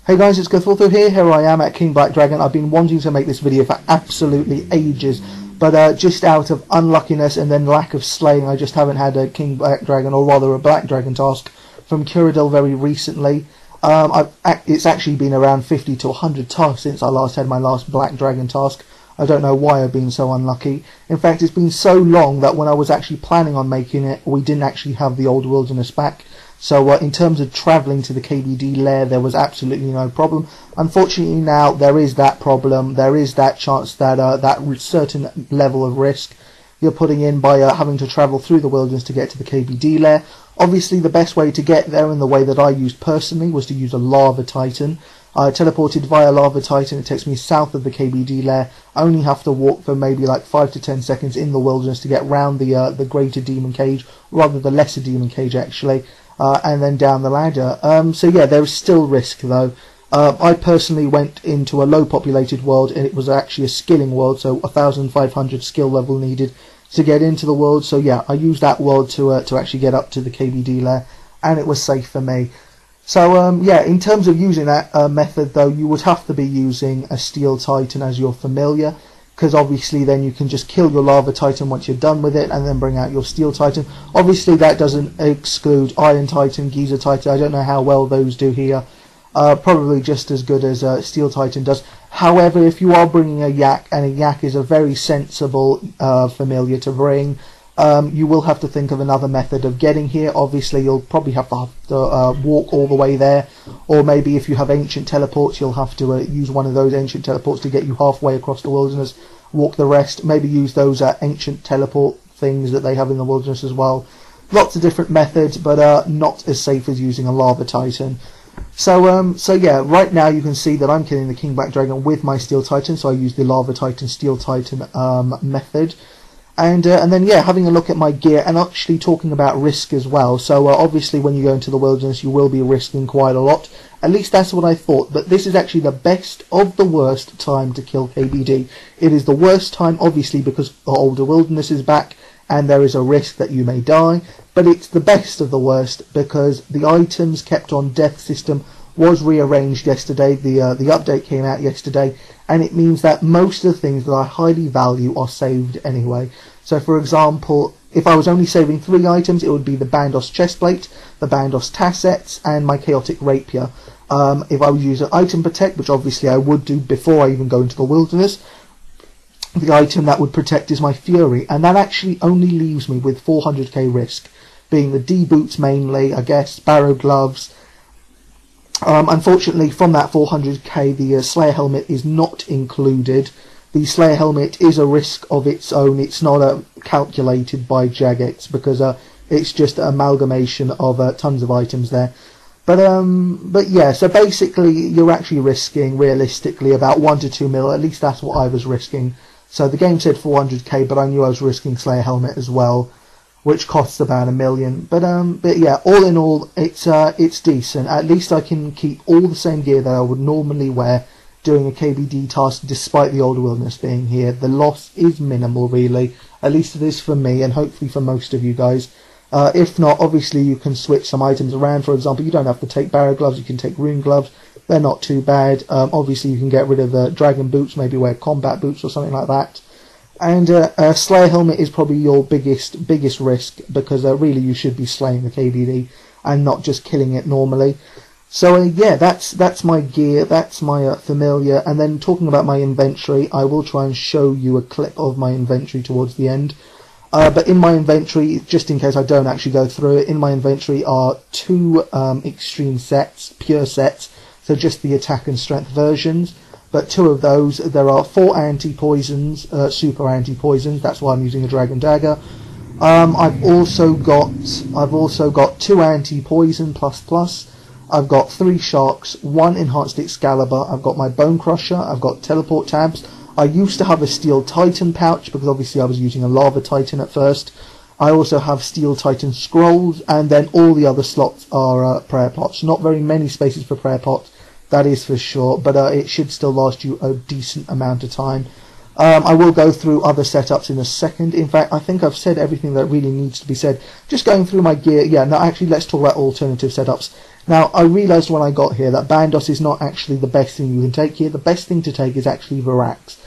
Hey guys, it's Cthulthu here. Here I am at King Black Dragon. I've been wanting to make this video for absolutely ages, but just out of unluckiness and then lack of slaying, I just haven't had a King Black Dragon, or rather a Black Dragon task from Kuradel very recently. It's actually been around 50 to 100 tasks since I last had my last Black Dragon task. I don't know why I've been so unlucky. In fact, it's been so long that when I was actually planning on making it, we didn't actually have the old wilderness back. So in terms of travelling to the KBD Lair, there was absolutely no problem. Unfortunately now, there is that problem. There is that chance that that certain level of risk you're putting in by having to travel through the wilderness to get to the KBD Lair. Obviously, the best way to get there, and the way that I used personally, was to use a Lava Titan. I teleported via Lava Titan. It takes me south of the KBD Lair. I only have to walk for maybe like 5 to 10 seconds in the wilderness to get round the greater demon cage, rather the lesser demon cage actually, and then down the ladder. So yeah, there is still risk though. I personally went into a low populated world, and it was actually a skilling world, so 1,500 skill level needed to get into the world. So yeah, I used that world to actually get up to the KBD Lair, and it was safe for me. So yeah, in terms of using that method though, you would have to be using a Steel Titan as your familiar, because obviously then you can just kill your Lava Titan once you're done with it and then bring out your Steel Titan. Obviously that doesn't exclude Iron Titan, Geyser Titan. I don't know how well those do here. Probably just as good as Steel Titan does. However, if you are bringing a Yak, and a Yak is a very sensible familiar to bring, you will have to think of another method of getting here. Obviously you'll probably have to walk all the way there, or maybe if you have ancient teleports, you'll have to use one of those ancient teleports to get you halfway across the wilderness, walk the rest, maybe use those ancient teleport things that they have in the wilderness as well. Lots of different methods, but not as safe as using a Lava Titan. So yeah, right now you can see that I'm killing the King Black Dragon with my Steel Titan, so I use the Lava Titan, Steel Titan method. And then yeah, having a look at my gear, and actually talking about risk as well. So obviously when you go into the wilderness, you will be risking quite a lot. At least that's what I thought. But this is actually the best of the worst time to kill KBD. It is the worst time, obviously, because the older wilderness is back, and there is a risk that you may die. But it's the best of the worst because the items kept on death system was rearranged yesterday. The update came out yesterday, and it means that most of the things that I highly value are saved anyway. So for example, if I was only saving 3 items, it would be the Bandos Chestplate, the Bandos Tassets, and my Chaotic Rapier. If I would use an Item Protect, which obviously I would do before I even go into the wilderness, the item that would protect is my Fury, and that actually only leaves me with 400k risk, being the D-boots mainly, I guess, Barrow Gloves. Unfortunately, from that 400k, the Slayer Helmet is not included. The Slayer Helmet is a risk of its own. It's not calculated by Magicks, because it's just an amalgamation of tons of items there. But yeah, so basically you're actually risking, realistically, about 1 to 2 mil. At least that's what I was risking. So the game said 400k, but I knew I was risking Slayer Helmet as well, which costs about 1 million. But yeah, all in all, it's decent. At least I can keep all the same gear that I would normally wear doing a KBD task, despite the older wilderness being here. The loss is minimal, really. At least it is for me, and hopefully for most of you guys. If not, obviously you can switch some items around. For example, you don't have to take Barrow Gloves, you can take Rune Gloves. They're not too bad. Obviously you can get rid of Dragon Boots, maybe wear Combat Boots or something like that. And Slayer Helmet is probably your biggest risk, because really you should be slaying the KBD and not just killing it normally. So yeah, that's my gear, that's my familiar. And then talking about my inventory, I will try and show you a clip of my inventory towards the end. But in my inventory, just in case I don't actually go through it, in my inventory are 2 extreme sets, pure sets, so just the attack and strength versions. But 2 of those, there are 4 anti-poisons, super anti-poisons. That's why I'm using a Dragon Dagger. I've also got 2 anti-poison plus. I've got 3 sharks, 1 enhanced Excalibur. I've got my Bone Crusher. I've got teleport tabs. I used to have a Steel Titan pouch, because obviously I was using a Lava Titan at first. I also have Steel Titan scrolls, and then all the other slots are prayer pots. Not very many spaces for prayer pots, that is for sure, but it should still last you a decent amount of time. I will go through other setups in a second. In fact, I think I've said everything that really needs to be said. Just going through my gear. Yeah, no, actually, let's talk about alternative setups. Now, I realised when I got here that Bandos is not actually the best thing you can take here. The best thing to take is actually Varaks.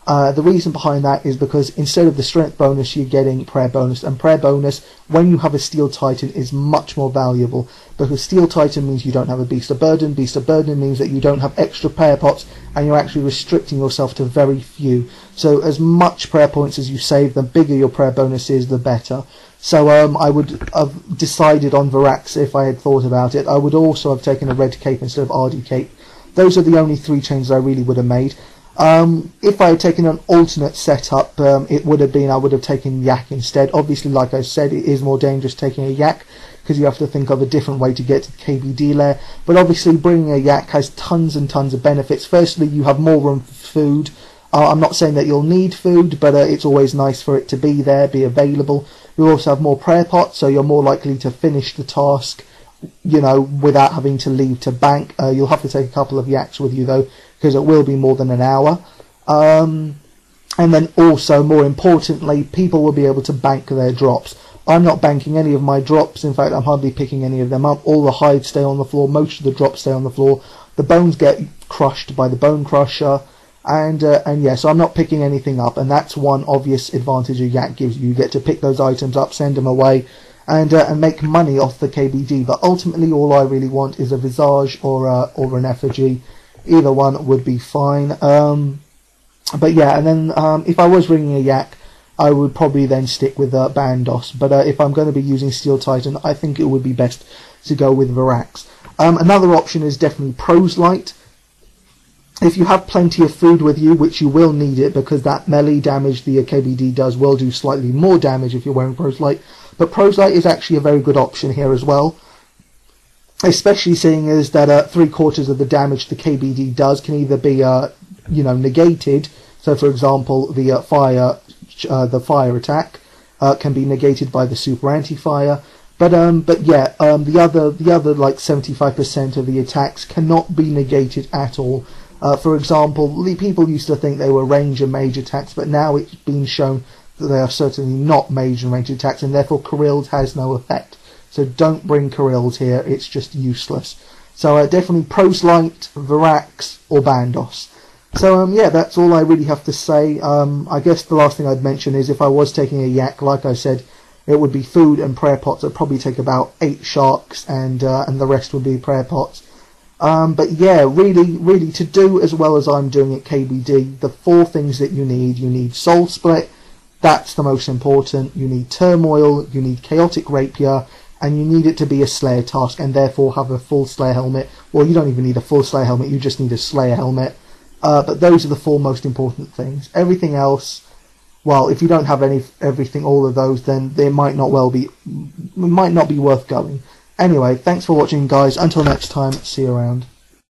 The reason behind that is because instead of the strength bonus, you're getting prayer bonus, and prayer bonus, when you have a steel titan, is much more valuable, because steel titan means you don't have a beast of burden. Beast of burden means that you don't have extra prayer pots, and you're actually restricting yourself to very few. So as much prayer points as you save, the bigger your prayer bonus is, the better. So I would have decided on Varaks if I had thought about it. I would also have taken a red cape instead of RD cape. Those are the only three changes I really would have made. If I had taken an alternate setup, it would have been I would have taken Yak instead. Obviously, like I said, it is more dangerous taking a Yak because you have to think of a different way to get to the KBD Lair. But obviously, bringing a Yak has tons and tons of benefits. Firstly, you have more room for food. I'm not saying that you'll need food, but it's always nice for it to be there, be available. You also have more prayer pots, so you're more likely to finish the task, you know, without having to leave to bank. You'll have to take a couple of Yaks with you though, because it will be more than an hour. And then also, more importantly, people will be able to bank their drops. I'm not banking any of my drops. In fact, I'm hardly picking any of them up. All the hides stay on the floor. Most of the drops stay on the floor. The bones get crushed by the bone crusher. And yeah, so I'm not picking anything up. And that's one obvious advantage a Yak gives you. You get to pick those items up, send them away, and make money off the KBD. But ultimately, all I really want is a Visage or an effigy. Either one would be fine. But yeah, and then if I was bringing a Yak, I would probably then stick with Bandos. But if I'm going to be using Steel Titan, I think it would be best to go with Varaks. Another option is definitely Proselyte. If you have plenty of food with you, which you will need it, because that melee damage the KBD does will do slightly more damage if you're wearing Proselyte. But Proselyte is actually a very good option here as well. Especially seeing as that 3/4 of the damage the KBD does can either be negated. So, for example, the fire attack can be negated by the super anti-fire. But yeah, the other like 75% of the attacks cannot be negated at all. For example, the people used to think they were range and mage attacks, but now it's been shown that they are certainly not mage and range attacks, and therefore Kuradel has no effect. So don't bring Kuradel here, it's just useless. So definitely Proselyte, Varaks, or Bandos. So yeah, that's all I really have to say. I guess the last thing I'd mention is if I was taking a Yak, like I said, it would be food and prayer pots. I'd probably take about 8 sharks, and the rest would be prayer pots. But yeah, really to do as well as I'm doing at KBD, the 4 things that you need Soul Split, that's the most important, you need Turmoil, you need Chaotic Rapier, and you need it to be a Slayer task, and therefore have a full Slayer helmet. Well, you don't even need a full Slayer helmet, you just need a Slayer helmet. But those are the 4 most important things. Everything else, well, if you don't have all of those, then they might not be worth going. Anyway, thanks for watching, guys. Until next time, see you around.